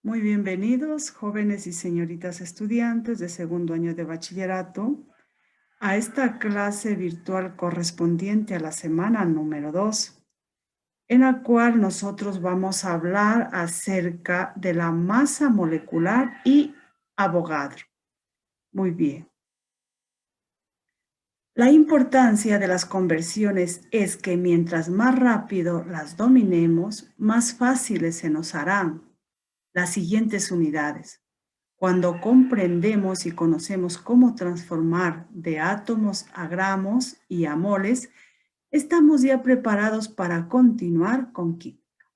Muy bienvenidos, jóvenes y señoritas estudiantes de segundo año de bachillerato, a esta clase virtual correspondiente a la semana número 2, en la cual nosotros vamos a hablar acerca de la masa molecular y Avogadro. Muy bien. La importancia de las conversiones es que mientras más rápido las dominemos, más fáciles se nos harán las siguientes unidades. Cuando comprendemos y conocemos cómo transformar de átomos a gramos y a moles, estamos ya preparados para continuar con química.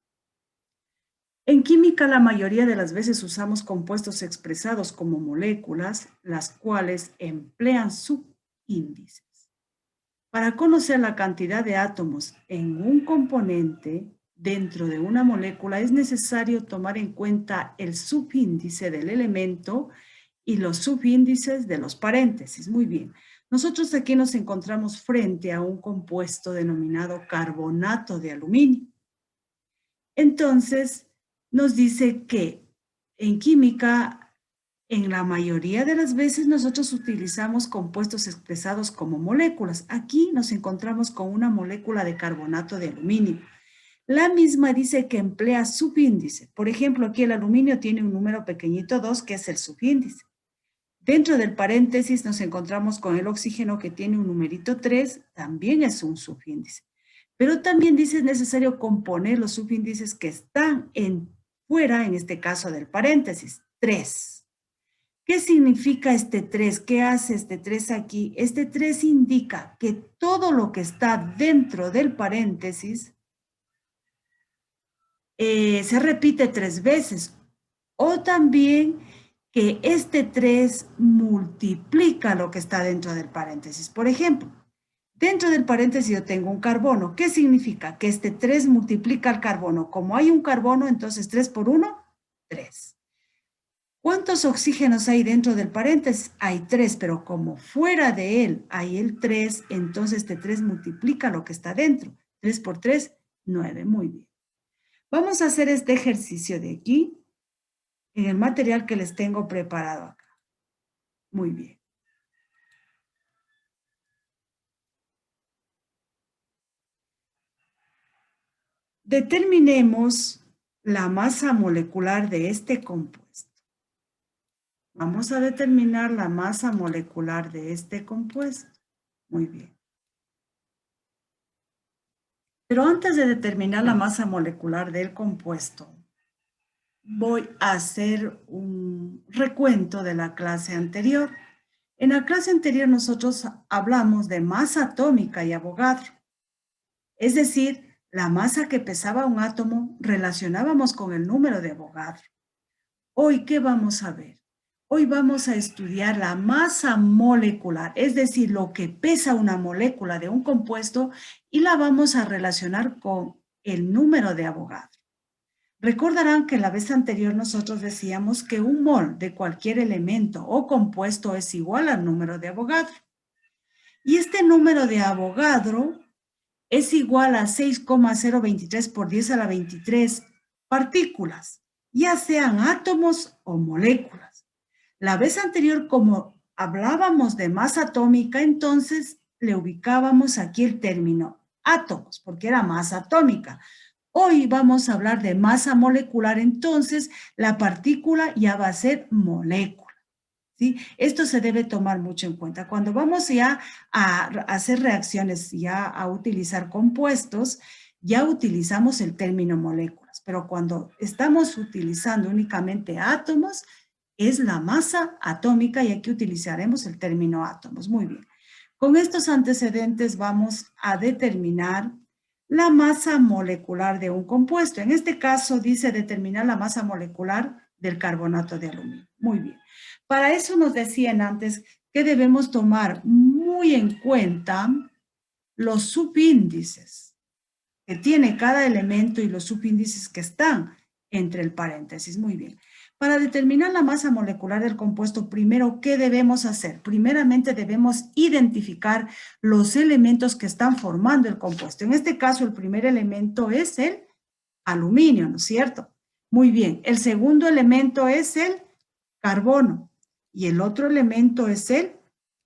En química, la mayoría de las veces usamos compuestos expresados como moléculas, las cuales emplean subíndices. Para conocer la cantidad de átomos en un componente dentro de una molécula, es necesario tomar en cuenta el subíndice del elemento y los subíndices de los paréntesis. Muy bien. Nosotros aquí nos encontramos frente a un compuesto denominado carbonato de aluminio. Entonces, nos dice que en química, en la mayoría de las veces nosotros utilizamos compuestos expresados como moléculas. Aquí nos encontramos con una molécula de carbonato de aluminio. La misma dice que emplea subíndice. Por ejemplo, aquí el aluminio tiene un número pequeñito 2, que es el subíndice. Dentro del paréntesis nos encontramos con el oxígeno, que tiene un numerito 3, también es un subíndice. Pero también dice es necesario componer los subíndices que están fuera, en este caso del paréntesis, 3. ¿Qué significa este 3? ¿Qué hace este 3 aquí? Este 3 indica que todo lo que está dentro del paréntesis se repite 3 veces. O también que este 3 multiplica lo que está dentro del paréntesis. Por ejemplo, dentro del paréntesis yo tengo un carbono. ¿Qué significa? Que este 3 multiplica el carbono. Como hay un carbono, entonces 3 por 1, 3. ¿Cuántos oxígenos hay dentro del paréntesis? Hay 3, pero como fuera de él hay el 3, entonces este 3 multiplica lo que está dentro. 3 por 3, 9. Muy bien. Vamos a hacer este ejercicio de aquí, en el material que les tengo preparado acá. Muy bien. Determinemos la masa molecular de este compuesto. Vamos a determinar la masa molecular de este compuesto. Muy bien. Pero antes de determinar la masa molecular del compuesto, voy a hacer un recuento de la clase anterior. En la clase anterior nosotros hablamos de masa atómica y Avogadro. Es decir, la masa que pesaba un átomo relacionábamos con el número de Avogadro. Hoy, ¿qué vamos a ver? Hoy vamos a estudiar la masa molecular, es decir, lo que pesa una molécula de un compuesto, y la vamos a relacionar con el número de Avogadro. Recordarán que la vez anterior nosotros decíamos que un mol de cualquier elemento o compuesto es igual al número de Avogadro. Y este número de Avogadro es igual a 6,023 por 10 a la 23 partículas, ya sean átomos o moléculas. La vez anterior, como hablábamos de masa atómica, entonces le ubicábamos aquí el término átomos, porque era masa atómica. Hoy vamos a hablar de masa molecular, entonces la partícula ya va a ser molécula. ¿Sí? Esto se debe tomar mucho en cuenta. Cuando vamos ya a hacer reacciones, ya a utilizar compuestos, ya utilizamos el término moléculas, pero cuando estamos utilizando únicamente átomos, es la masa atómica, y aquí utilizaremos el término átomos. Muy bien. Con estos antecedentes vamos a determinar la masa molecular de un compuesto. En este caso dice determinar la masa molecular del carbonato de aluminio. Muy bien. Para eso nos decían antes que debemos tomar muy en cuenta los subíndices que tiene cada elemento y los subíndices que están entre el paréntesis. Muy bien. Para determinar la masa molecular del compuesto, primero, ¿qué debemos hacer? Primeramente debemos identificar los elementos que están formando el compuesto. En este caso, el primer elemento es el aluminio, ¿no es cierto? Muy bien, el segundo elemento es el carbono y el otro elemento es el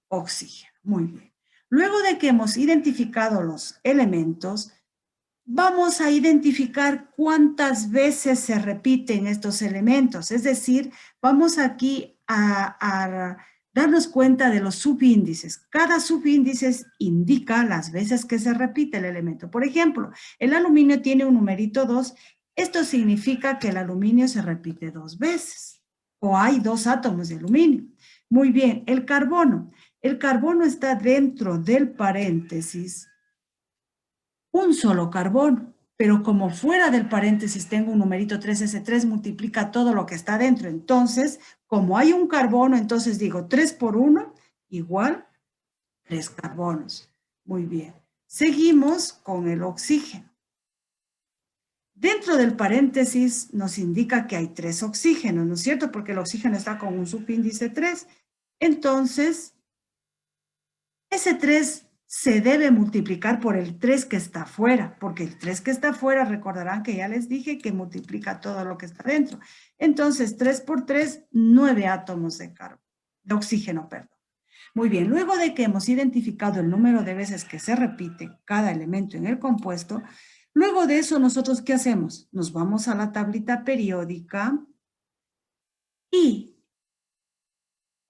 oxígeno. Muy bien. Luego de que hemos identificado los elementos, vamos a identificar cuántas veces se repiten estos elementos. Es decir, vamos aquí a darnos cuenta de los subíndices. Cada subíndice indica las veces que se repite el elemento. Por ejemplo, el aluminio tiene un numerito 2. Esto significa que el aluminio se repite 2 veces o hay 2 átomos de aluminio. Muy bien, el carbono. El carbono está dentro del paréntesis un solo carbono, pero como fuera del paréntesis tengo un numerito 3, ese 3 multiplica todo lo que está dentro. Entonces, como hay un carbono, entonces digo 3 por 1 igual 3 carbonos. Muy bien. Seguimos con el oxígeno. Dentro del paréntesis nos indica que hay 3 oxígenos, ¿no es cierto? Porque el oxígeno está con un subíndice 3. Entonces, ese 3 se debe multiplicar por el 3 que está afuera, porque el 3 que está afuera, recordarán que ya les dije que multiplica todo lo que está dentro. Entonces, 3 por 3, 9 átomos de oxígeno, perdón. Muy bien, luego de que hemos identificado el número de veces que se repite cada elemento en el compuesto, luego de eso, ¿nosotros qué hacemos? Nos vamos a la tablita periódica y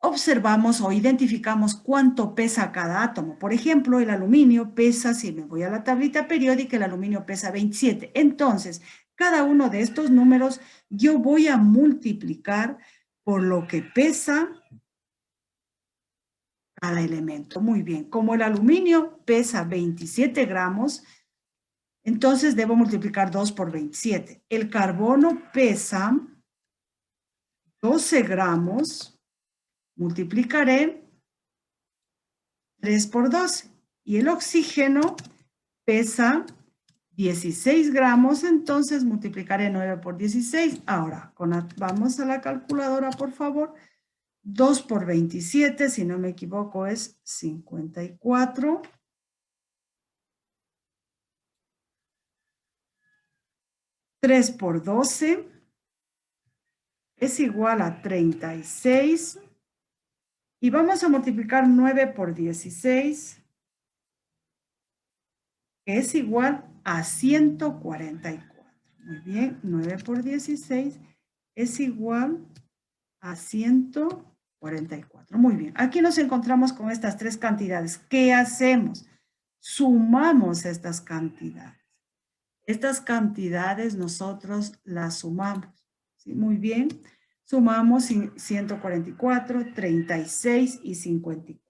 observamos o identificamos cuánto pesa cada átomo. Por ejemplo, el aluminio pesa, si me voy a la tablita periódica, el aluminio pesa 27. Entonces, cada uno de estos números yo voy a multiplicar por lo que pesa cada elemento. Muy bien, como el aluminio pesa 27 gramos, entonces debo multiplicar 2 por 27. El carbono pesa 12 gramos, multiplicaré 3 por 12. Y el oxígeno pesa 16 gramos, entonces multiplicaré 9 por 16. Ahora, vamos a la calculadora, por favor. 2 por 27, si no me equivoco, es 54. 3 por 12 es igual a 36. Y vamos a multiplicar 9 por 16, que es igual a 144. Muy bien, 9 por 16 es igual a 144. Muy bien, aquí nos encontramos con estas tres cantidades. ¿Qué hacemos? Sumamos estas cantidades. Estas cantidades nosotros las sumamos. ¿Sí? Muy bien. Sumamos 144, 36 y 54.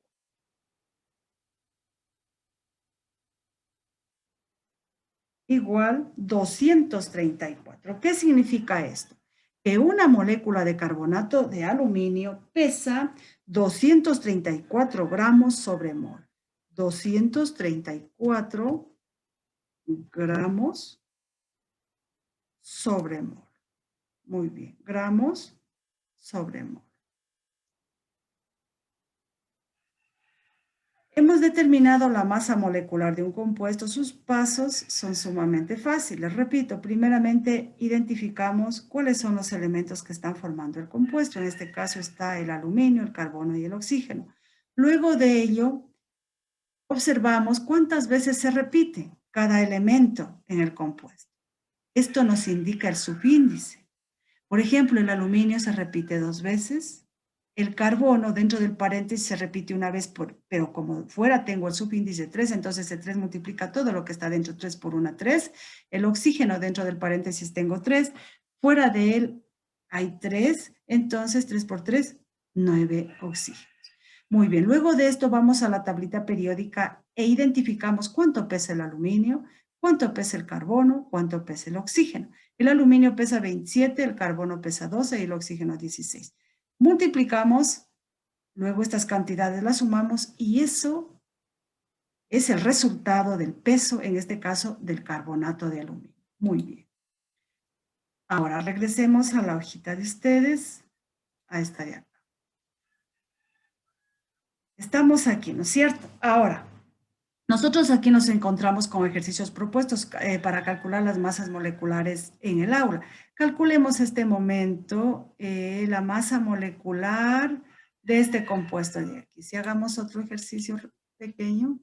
Igual 234. ¿Qué significa esto? Que una molécula de carbonato de aluminio pesa 234 gramos sobre mol. 234 gramos sobre mol. Muy bien, gramos sobre mol. Hemos determinado la masa molecular de un compuesto. Sus pasos son sumamente fáciles. Repito, primeramente identificamos cuáles son los elementos que están formando el compuesto. En este caso está el aluminio, el carbono y el oxígeno. Luego de ello, observamos cuántas veces se repite cada elemento en el compuesto. Esto nos indica el subíndice. Por ejemplo, el aluminio se repite 2 veces. El carbono dentro del paréntesis se repite una vez, pero como fuera tengo el subíndice 3, entonces el 3 multiplica todo lo que está dentro, 3 por 1, 3. El oxígeno dentro del paréntesis tengo 3. Fuera de él hay 3, entonces 3 por 3, 9 oxígenos. Muy bien, luego de esto vamos a la tablita periódica e identificamos cuánto pesa el aluminio, cuánto pesa el carbono, cuánto pesa el oxígeno. El aluminio pesa 27, el carbono pesa 12 y el oxígeno 16. Multiplicamos, luego estas cantidades las sumamos y eso es el resultado del peso, en este caso, del carbonato de aluminio. Muy bien. Ahora regresemos a la hojita de ustedes, a esta de acá. Estamos aquí, ¿no es cierto? Ahora, Nosotros aquí nos encontramos con ejercicios propuestos para calcular las masas moleculares en el aula. Calculemos este momento la masa molecular de este compuesto de aquí. Si hagamos otro ejercicio pequeño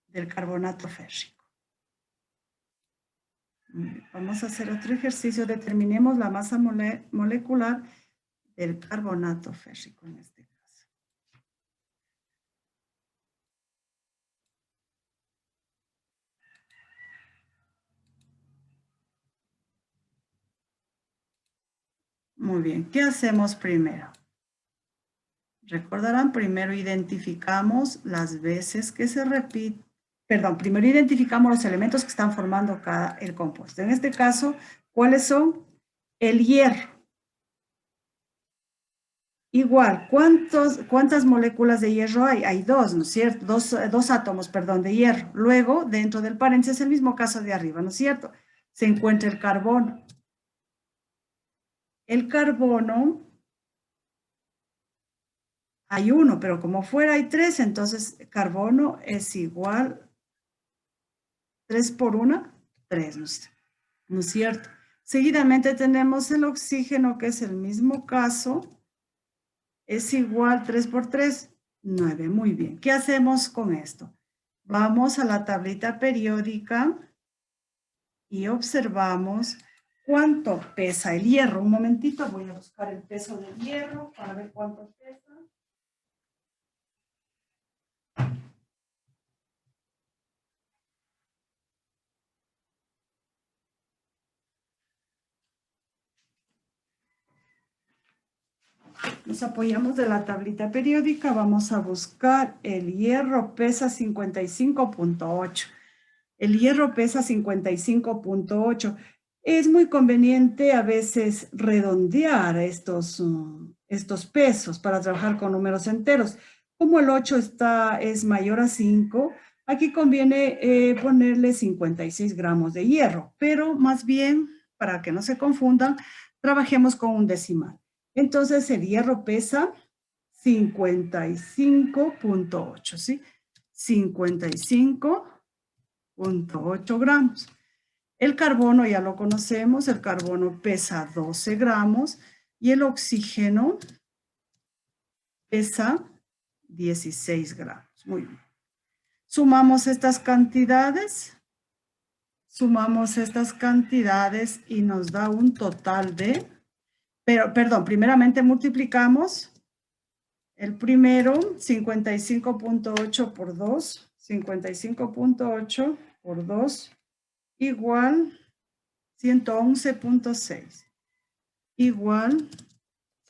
del carbonato férrico. Vamos a hacer otro ejercicio. Determinemos la masa molecular del carbonato férrico en este caso. Muy bien, ¿qué hacemos primero? Recordarán, primero identificamos las veces que se repite, primero identificamos los elementos que están formando el compuesto. En este caso, ¿cuáles son? El hierro. Igual, ¿cuántas moléculas de hierro hay? Hay dos, ¿no es cierto? Dos átomos, perdón, de hierro. Luego, dentro del paréntesis, el mismo caso de arriba, ¿no es cierto? Se encuentra el carbono. El carbono, hay uno, pero como fuera hay tres, entonces carbono es igual 3 por 1, 3, ¿no es cierto? Seguidamente tenemos el oxígeno, que es el mismo caso, es igual 3 por 3, 9. Muy bien, ¿qué hacemos con esto? Vamos a la tablita periódica y observamos cuánto pesa el hierro. Un momentito, voy a buscar el peso del hierro para ver cuánto pesa. Nos apoyamos de la tablita periódica, vamos a buscar el hierro, pesa 55.8. El hierro pesa 55.8. Es muy conveniente a veces redondear estos pesos para trabajar con números enteros. Como el 8 es mayor a 5, aquí conviene ponerle 56 gramos de hierro, pero más bien, para que no se confundan, trabajemos con un decimal. Entonces, el hierro pesa 55.8, ¿sí? 55.8 gramos. El carbono ya lo conocemos, el carbono pesa 12 gramos y el oxígeno pesa 16 gramos. Muy bien. Sumamos estas cantidades y nos da un total de, primeramente multiplicamos el primero, 55.8 por 2, 55.8 por 2, igual 111.6, igual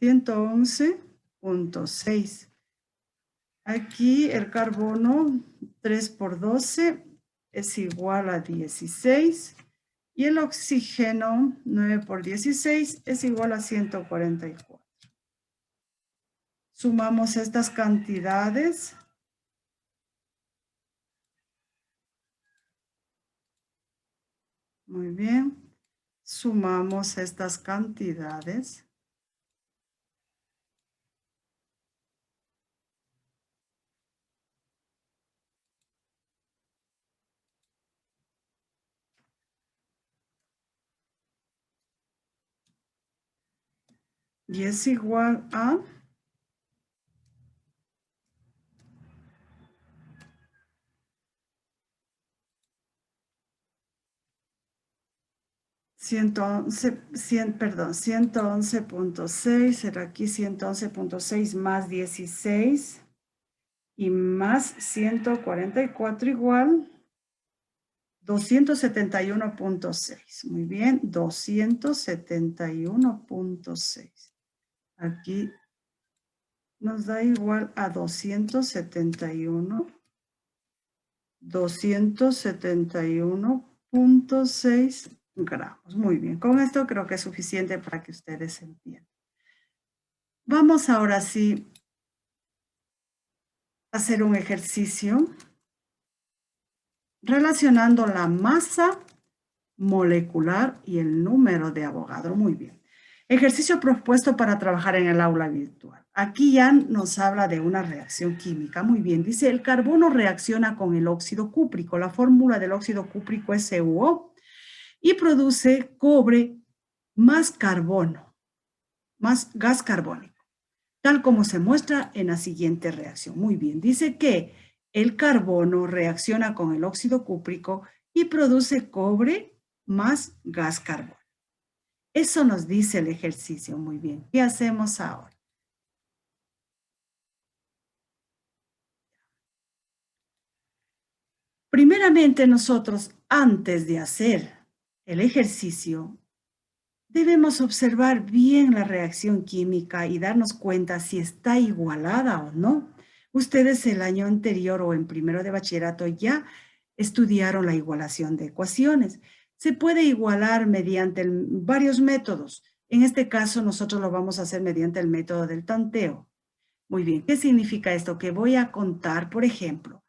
111.6. Aquí el carbono 3 por 12 es igual a 16 y el oxígeno 9 por 16 es igual a 144. Sumamos estas cantidades. Muy bien. Sumamos estas cantidades. Y es igual a 111.6, será aquí 111.6 más 16 y más 144 igual 271.6. Muy bien, 271.6. Aquí nos da igual a 271.6 gramos. Muy bien, con esto creo que es suficiente para que ustedes entiendan. Vamos ahora sí a hacer un ejercicio relacionando la masa molecular y el número de Avogadro. Muy bien. Ejercicio propuesto para trabajar en el aula virtual. Aquí ya nos habla de una reacción química. Muy bien, dice, el carbono reacciona con el óxido cúprico. La fórmula del óxido cúprico es CuO y produce cobre más carbono, más gas carbónico, tal como se muestra en la siguiente reacción. Muy bien, dice que el carbono reacciona con el óxido cúprico y produce cobre más gas carbónico. Eso nos dice el ejercicio. Muy bien. ¿Qué hacemos ahora? Primeramente nosotros, antes de hacer el ejercicio, debemos observar bien la reacción química y darnos cuenta si está igualada o no. Ustedes el año anterior o en primero de bachillerato ya estudiaron la igualación de ecuaciones. Se puede igualar mediante varios métodos. En este caso nosotros lo vamos a hacer mediante el método del tanteo. Muy bien, ¿qué significa esto? Que voy a contar, por ejemplo,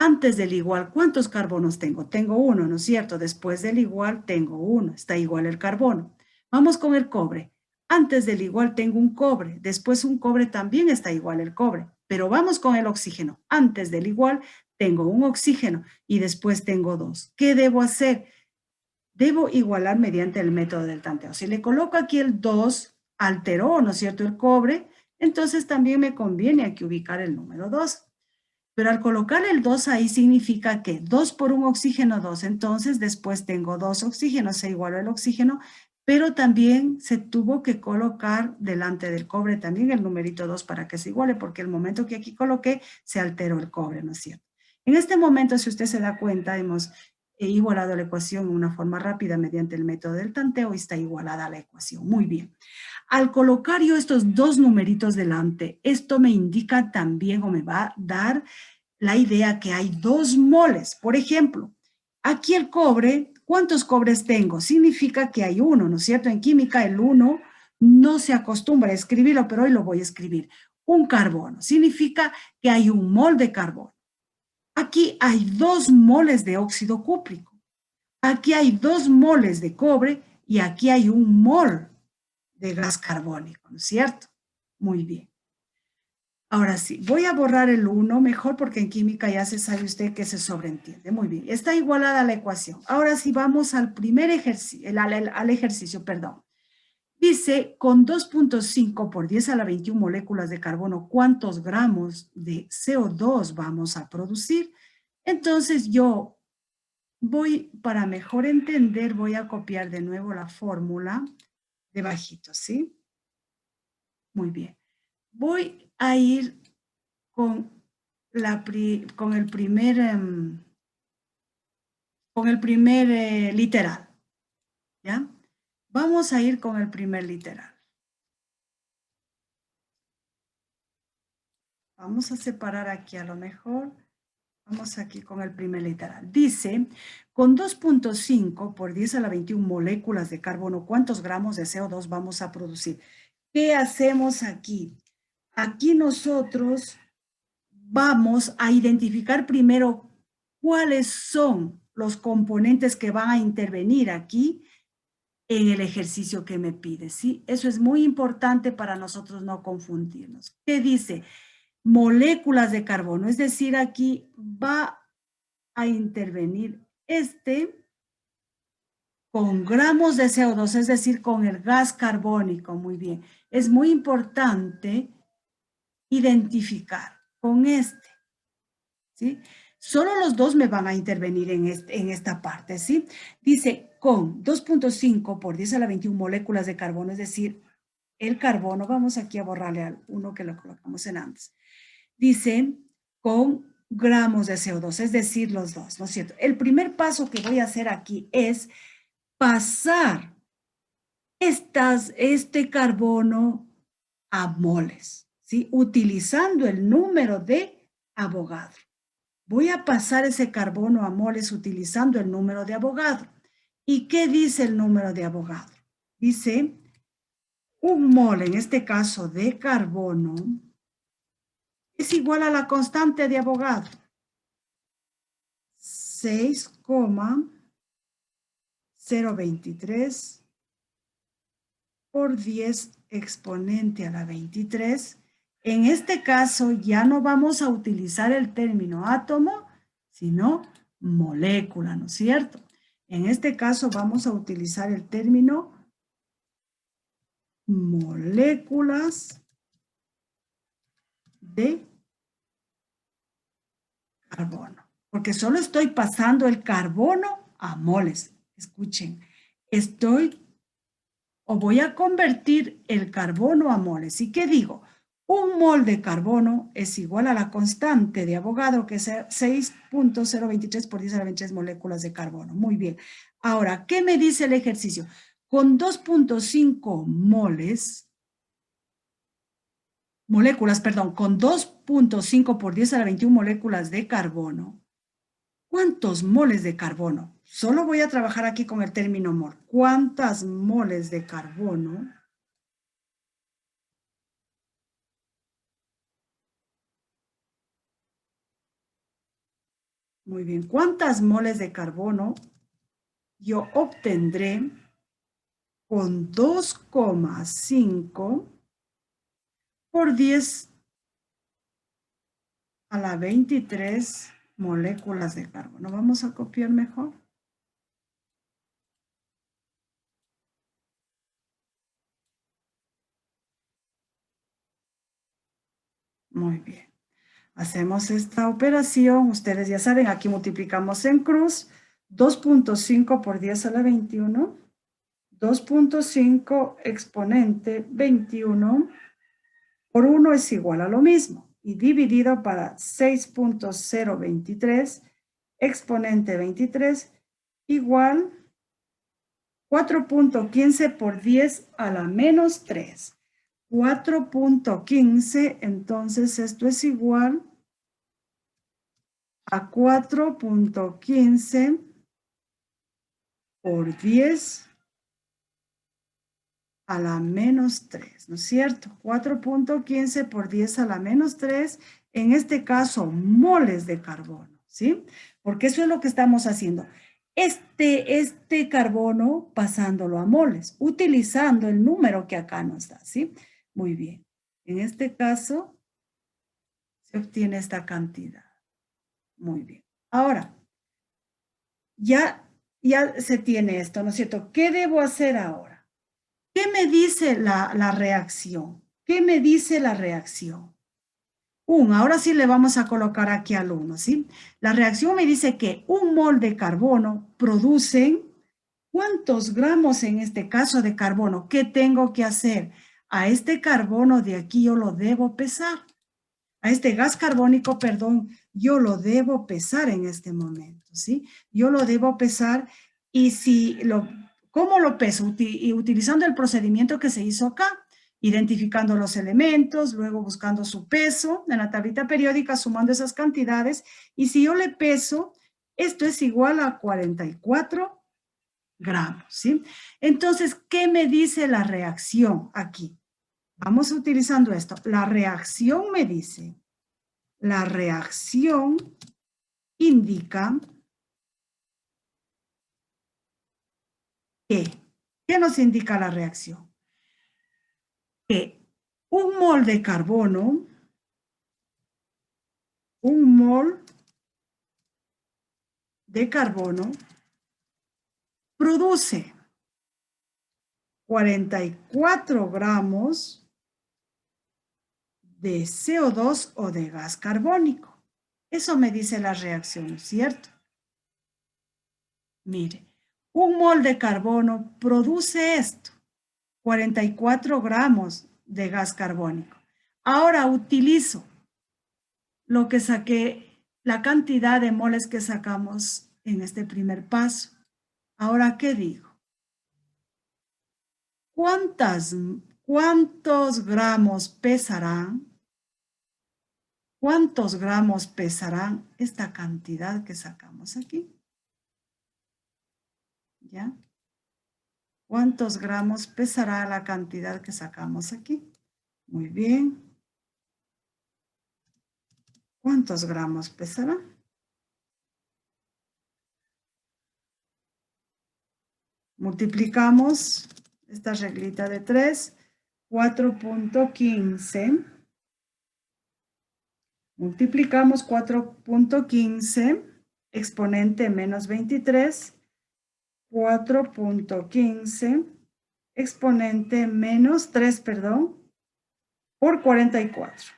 antes del igual, ¿cuántos carbonos tengo? Tengo uno, ¿no es cierto? Después del igual, tengo uno. Está igual el carbono. Vamos con el cobre. Antes del igual tengo un cobre. Después un cobre también está igual el cobre. Pero vamos con el oxígeno. Antes del igual tengo un oxígeno y después tengo dos. ¿Qué debo hacer? Debo igualar mediante el método del tanteo. Si le coloco aquí el 2, alteró, ¿no es cierto?, el cobre, entonces también me conviene aquí ubicar el número 2. Pero al colocar el 2 ahí significa que 2 por un oxígeno, 2. Entonces después tengo 2 oxígenos, se igualó el oxígeno, pero también se tuvo que colocar delante del cobre también el numerito 2 para que se iguale, porque el momento que aquí coloqué se alteró el cobre, ¿no es cierto? En este momento, si usted se da cuenta, hemos igualado la ecuación en una forma rápida mediante el método del tanteo y está igualada la ecuación. Muy bien. Al colocar yo estos dos numeritos delante, esto me indica también o me va a dar la idea que hay 2 moles. Por ejemplo, aquí el cobre, ¿cuántos cobres tengo? Significa que hay uno, ¿no es cierto? En química el 1 no se acostumbra a escribirlo, pero hoy lo voy a escribir. Un carbono, significa que hay un mol de carbono. Aquí hay 2 moles de óxido cúprico. Aquí hay 2 moles de cobre y aquí hay un mol de gas carbónico, ¿no es cierto? Muy bien. Ahora sí, voy a borrar el 1 mejor porque en química ya se sabe usted que se sobreentiende. Muy bien, está igualada la ecuación. Ahora sí vamos al primer ejercicio, al ejercicio, perdón. Dice, con 2.5 por 10 a la 21 moléculas de carbono, ¿cuántos gramos de CO2 vamos a producir? Entonces yo voy, para mejor entender, voy a copiar de nuevo la fórmula debajito, ¿sí? Muy bien. Voy a ir con, con el primer literal, ¿ya? Vamos a ir con el primer literal. Vamos a separar aquí a lo mejor. Vamos aquí con el primer literal. Dice, con 2.5 por 10 a la 21 moléculas de carbono, ¿cuántos gramos de CO2 vamos a producir? ¿Qué hacemos aquí? Aquí nosotros vamos a identificar primero cuáles son los componentes que van a intervenir aquí en el ejercicio que me pide, ¿sí? Eso es muy importante para nosotros no confundirnos. ¿Qué dice? Moléculas de carbono, es decir, aquí va a intervenir con gramos de CO2, es decir, con el gas carbónico, muy bien. Es muy importante identificar con ¿sí? Solo los dos me van a intervenir en esta parte, ¿sí? Dice, con 2.5 por 10 a la 21 moléculas de carbono, es decir, el carbono, vamos aquí a borrarle al uno que lo colocamos en antes. Dice, con gramos de CO2, es decir, los dos, ¿no es cierto? El primer paso que voy a hacer aquí es pasar este carbono a moles, ¿sí? Utilizando el número de Avogadro. Voy a pasar ese carbono a moles utilizando el número de Avogadro. ¿Y qué dice el número de Avogadro? Dice, un mol, en este caso de carbono, es igual a la constante de Avogadro. 6,023 por 10 exponente a la 23. En este caso ya no vamos a utilizar el término átomo, sino molécula, ¿no es cierto? En este caso vamos a utilizar el término moléculas de carbono, porque solo estoy pasando el carbono a moles. Escuchen, voy a convertir el carbono a moles. ¿Y qué digo? Un mol de carbono es igual a la constante de Avogadro, que es 6.023 por 10 a la 23 moléculas de carbono. Muy bien. Ahora, ¿qué me dice el ejercicio? Con 2.5 moléculas, perdón, con 2.5 por 10 a la 21 moléculas de carbono, ¿cuántos moles de carbono? Solo voy a trabajar aquí con el término mol. ¿Cuántas moles de carbono? Muy bien. ¿Cuántas moles de carbono yo obtendré con 2,5 por 10 a la 23 moléculas de carbono? Vamos a copiar mejor. Muy bien. Hacemos esta operación. Ustedes ya saben, aquí multiplicamos en cruz. 2.5 por 10 a la 21. 2.5 exponente 21 por 1 es igual a lo mismo. Y dividido para 6.023 exponente 23 igual 4.15 por 10 a la menos 3. 4.15, entonces esto es igual a 4.15 por 10 a la menos 3, ¿no es cierto? 4.15 por 10 a la menos 3, en este caso, moles de carbono, ¿sí? Porque eso es lo que estamos haciendo. Este carbono pasándolo a moles, utilizando el número que acá nos da, ¿sí? Muy bien. En este caso, se obtiene esta cantidad. Muy bien. Ahora, ya se tiene esto, ¿no es cierto? ¿Qué debo hacer ahora? ¿Qué me dice la reacción? ¿Qué me dice la reacción? Ahora sí le vamos a colocar aquí al 1, ¿sí? La reacción me dice que un mol de carbono producen, ¿cuántos gramos en este caso de carbono? ¿Qué tengo que hacer? A este carbono de aquí yo lo debo pesar. A este gas carbónico, perdón, yo lo debo pesar en este momento, ¿sí? Yo lo debo pesar y ¿cómo lo peso? Utilizando el procedimiento que se hizo acá, identificando los elementos, luego buscando su peso en la tablita periódica, sumando esas cantidades, y si yo le peso, esto es igual a 44 gramos, ¿sí? Entonces, ¿qué me dice la reacción aquí? Vamos utilizando esto. La reacción me dice... La reacción indica que, ¿qué nos indica la reacción? Que un mol de carbono, produce 44 gramos de CO2 o de gas carbónico. Eso me dice la reacción, ¿cierto? Mire, un mol de carbono produce esto, 44 gramos de gas carbónico. Ahora utilizo lo que saqué, la cantidad de moles que sacamos en este primer paso. Ahora, ¿qué digo? ¿Cuántos gramos pesarán? ¿Cuántos gramos pesarán esta cantidad que sacamos aquí? ¿Ya? ¿Cuántos gramos pesará la cantidad que sacamos aquí? Muy bien. ¿Cuántos gramos pesará? Multiplicamos esta reglita de 3, 4.15. Multiplicamos 4.15, exponente menos 23, 4.15, exponente menos 3, perdón, por 44.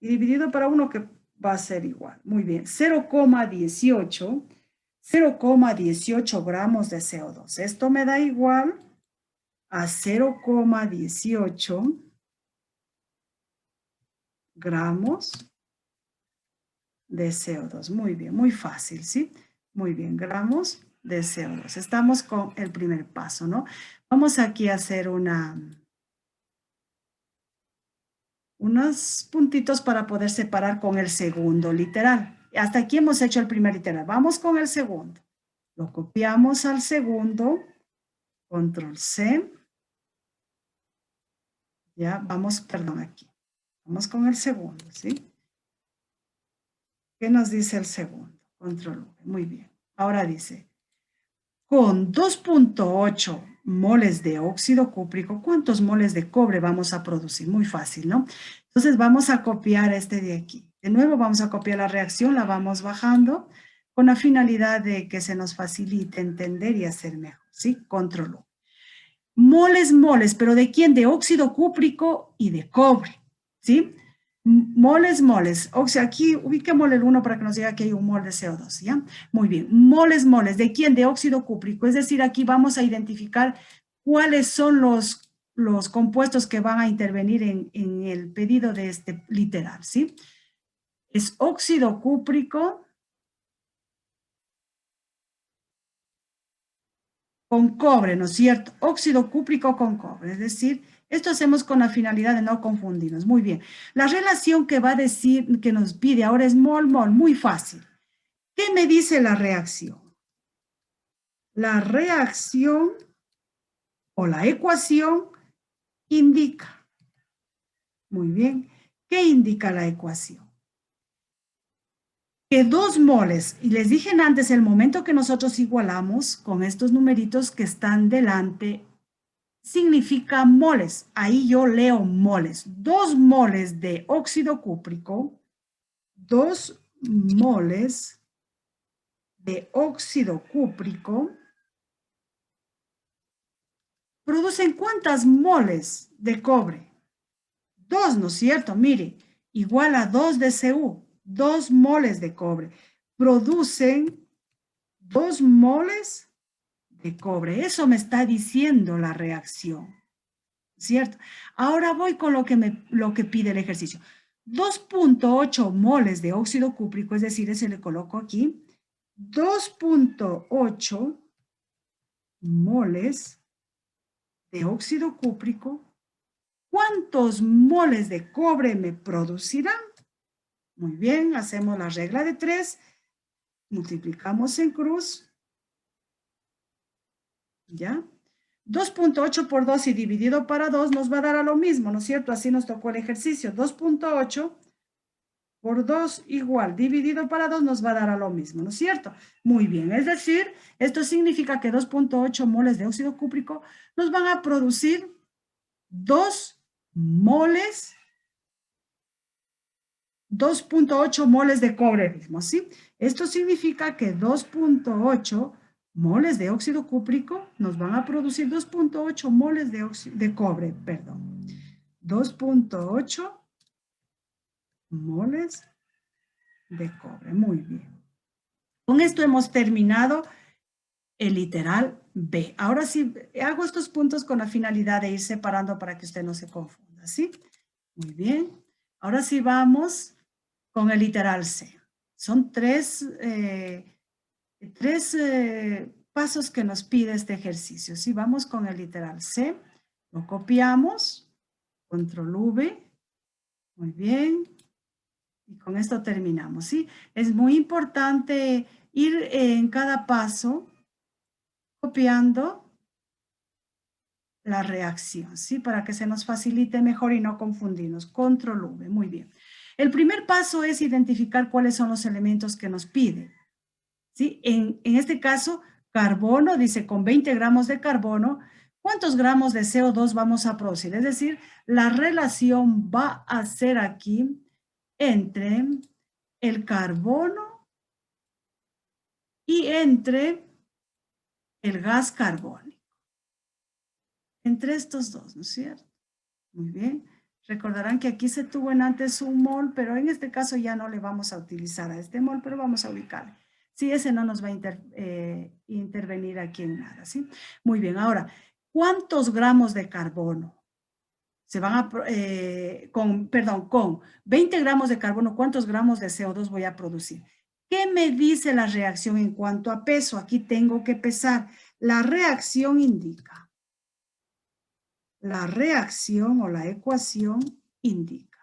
Y dividido para 1 que va a ser igual. Muy bien, 0,18 gramos de CO2. Esto me da igual a 0,18 gramos de CO2. Muy bien, muy fácil, ¿sí? Muy bien, gramos de CO2. Estamos con el primer paso, ¿no? Vamos aquí a hacer unos puntitos para poder separar con el segundo literal. Hasta aquí hemos hecho el primer literal. Vamos con el segundo. Lo copiamos al segundo. Control C. Ya, vamos, perdón, aquí. Vamos con el segundo, ¿sí? ¿Qué nos dice el segundo? Control V. Muy bien. Ahora dice, con 2.8 moles de óxido cúprico, ¿cuántos moles de cobre vamos a producir? Muy fácil, ¿no? Entonces vamos a copiar este de aquí. De nuevo vamos a copiar la reacción, la vamos bajando con la finalidad de que se nos facilite entender y hacer mejor, ¿sí? Control U. Moles, pero ¿de quién? De óxido cúprico y de cobre, ¿sí? Moles. O sea, aquí ubiquémosle el 1 para que nos diga que hay un mol de CO2, ¿ya? Muy bien. Moles. ¿De quién? De óxido cúprico. Es decir, aquí vamos a identificar cuáles son los compuestos que van a intervenir en el pedido de este literal, ¿sí? Es óxido cúprico con cobre, ¿no es cierto? Óxido cúprico con cobre, es decir, esto hacemos con la finalidad de no confundirnos. Muy bien. La relación que va a decir, que nos pide ahora es mol, muy fácil. ¿Qué me dice la reacción? La reacción o la ecuación indica. Muy bien. ¿Qué indica la ecuación? Que 2 moles, y les dije antes, el momento que nosotros igualamos con estos numeritos que están delante, significa moles. Ahí yo leo moles. 2 moles de óxido cúprico, 2 moles de óxido cúprico, producen ¿cuántas moles de cobre? 2, ¿no es cierto? Mire, igual a 2 de Cu, 2 moles de cobre. Producen 2 moles de cobre. Eso me está diciendo la reacción. ¿Cierto? Ahora voy con lo que pide el ejercicio. 2.8 moles de óxido cúprico, es decir, ese le coloco aquí. 2.8 moles de óxido cúprico. ¿Cuántos moles de cobre me producirán? Muy bien, hacemos la regla de 3. Multiplicamos en cruz. ¿Ya? 2.8 por 2 y dividido para 2 nos va a dar a lo mismo, ¿no es cierto? Así nos tocó el ejercicio. 2.8 por 2 igual, dividido para 2 nos va a dar a lo mismo, ¿no es cierto? Muy bien, es decir, esto significa que 2.8 moles de óxido cúprico nos van a producir 2 moles, 2.8 moles de cobre mismo, ¿sí? Esto significa que 2.8 moles de óxido cúprico nos van a producir 2.8 moles de cobre, perdón. 2.8 moles de cobre. Muy bien. Con esto hemos terminado el literal B. Ahora sí, hago estos puntos con la finalidad de ir separando para que usted no se confunda, ¿sí? Muy bien. Ahora sí vamos con el literal C. Son tres pasos que nos pide este ejercicio. ¿Sí? Vamos con el literal C. Lo copiamos. Control V. Muy bien. Y con esto terminamos, ¿sí? Es muy importante ir en cada paso copiando la reacción, ¿sí? Para que se nos facilite mejor y no confundirnos. Control V, muy bien. El primer paso es identificar cuáles son los elementos que nos pide, ¿sí? En este caso, carbono, dice con 20 gramos de carbono, ¿cuántos gramos de CO2 vamos a producir? Es decir, la relación va a ser aquí entre el carbono y entre el gas carbónico. Entre estos dos, ¿no es cierto? Muy bien. Recordarán que aquí se tuvo en antes un mol, pero en este caso ya no le vamos a utilizar a este mol, pero vamos a ubicarle. Sí, ese no nos va a intervenir aquí en nada, ¿sí? Muy bien, ahora, ¿cuántos gramos de carbono se van a, con 20 gramos de carbono, ¿cuántos gramos de CO2 voy a producir? ¿Qué me dice la reacción en cuanto a peso? Aquí tengo que pesar. La reacción indica. La reacción o la ecuación indica,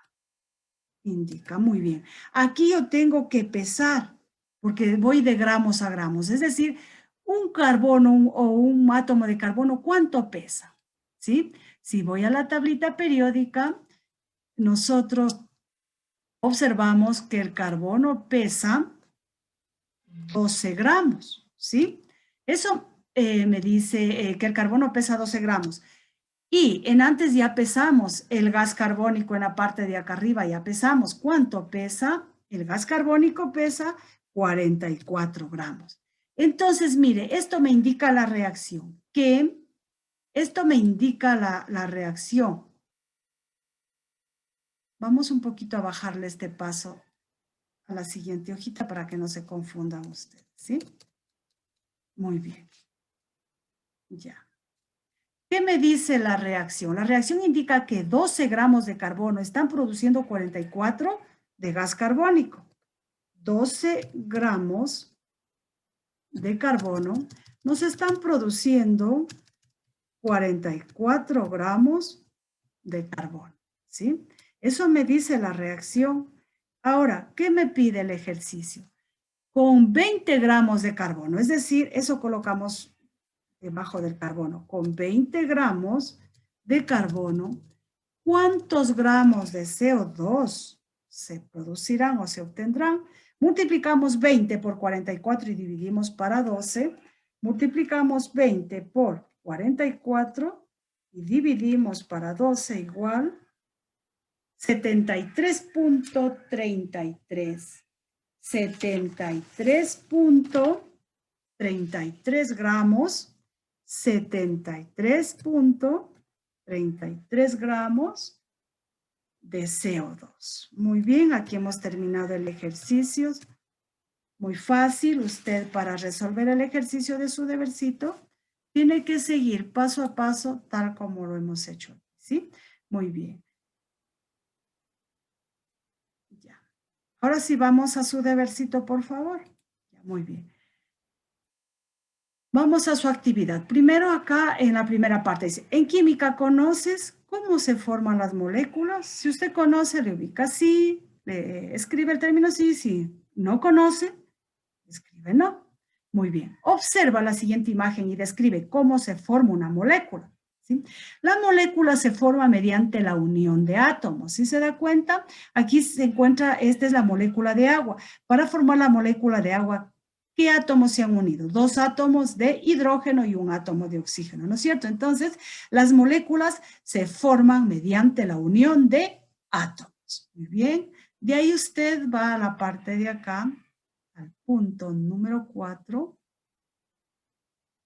muy bien. Aquí yo tengo que pesar, porque voy de gramos a gramos, es decir, un carbono o un átomo de carbono, ¿cuánto pesa? ¿Sí? Si voy a la tablita periódica, nosotros observamos que el carbono pesa 12 gramos, ¿sí? Eso me dice que el carbono pesa 12 gramos. Y en antes ya pesamos el gas carbónico en la parte de acá arriba, ya pesamos. ¿Cuánto pesa? El gas carbónico pesa 44 gramos. Entonces, mire, esto me indica la reacción. Esto me indica la reacción. Vamos un poquito a bajarle este paso a la siguiente hojita para que no se confundan ustedes, ¿sí? Muy bien. Ya. ¿Qué me dice la reacción? La reacción indica que 12 gramos de carbono están produciendo 44 de gas carbónico. 12 gramos de carbono nos están produciendo 44 gramos de carbono, ¿sí? Eso me dice la reacción. Ahora, ¿qué me pide el ejercicio? Con 20 gramos de carbono, es decir, eso colocamos debajo del carbono, con 20 gramos de carbono, ¿cuántos gramos de CO2 se producirán o se obtendrán? Multiplicamos 20 por 44 y dividimos para 12. Multiplicamos 20 por 44 y dividimos para 12 igual 73.33. 73.33 gramos. 73.33 gramos de CO2. Muy bien, aquí hemos terminado el ejercicio. Muy fácil, usted para resolver el ejercicio de su debercito tiene que seguir paso a paso tal como lo hemos hecho, ¿sí? Muy bien. Ya. Ahora sí vamos a su debercito, por favor. Ya, muy bien. Vamos a su actividad. Primero acá en la primera parte dice, en química, ¿conoces cómo se forman las moléculas? Si usted conoce, le ubica sí, le escribe el término sí, si no conoce, escribe no. Muy bien. Observa la siguiente imagen y describe cómo se forma una molécula. ¿Sí? La molécula se forma mediante la unión de átomos. ¿Sí se da cuenta? Aquí se encuentra, esta es la molécula de agua. Para formar la molécula de agua, ¿qué átomos se han unido? 2 átomos de hidrógeno y un átomo de oxígeno, ¿no es cierto? Entonces, las moléculas se forman mediante la unión de átomos. Muy bien. De ahí usted va a la parte de acá, al punto número 4.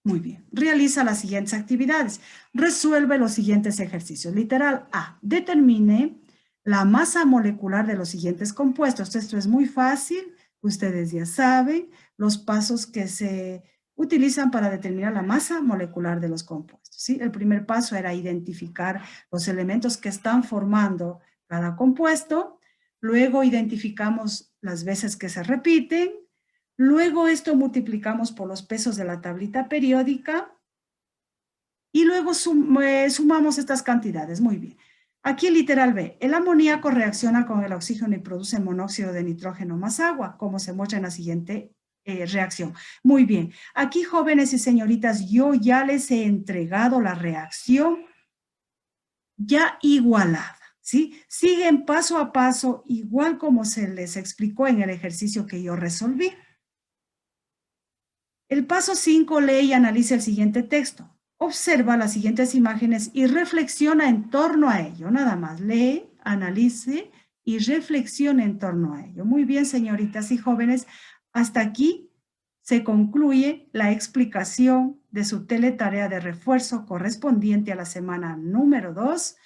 Muy bien. Realiza las siguientes actividades. Resuelve los siguientes ejercicios. Literal A. Determine la masa molecular de los siguientes compuestos. Esto es muy fácil. Ustedes ya saben los pasos que se utilizan para determinar la masa molecular de los compuestos. ¿Sí? El primer paso era identificar los elementos que están formando cada compuesto. Luego identificamos las veces que se repiten. Luego esto multiplicamos por los pesos de la tablita periódica y luego sumamos estas cantidades. Muy bien. Aquí literal B. El amoníaco reacciona con el oxígeno y produce monóxido de nitrógeno más agua, como se muestra en la siguiente reacción. Muy bien. Aquí, jóvenes y señoritas, yo ya les he entregado la reacción ya igualada. ¿Sí? Siguen paso a paso, igual como se les explicó en el ejercicio que yo resolví. El paso 5, lee y analiza el siguiente texto. Observa las siguientes imágenes y reflexiona en torno a ello. Nada más, lee, analice y reflexione en torno a ello. Muy bien, señoritas y jóvenes, hasta aquí se concluye la explicación de su teletarea de refuerzo correspondiente a la semana número 2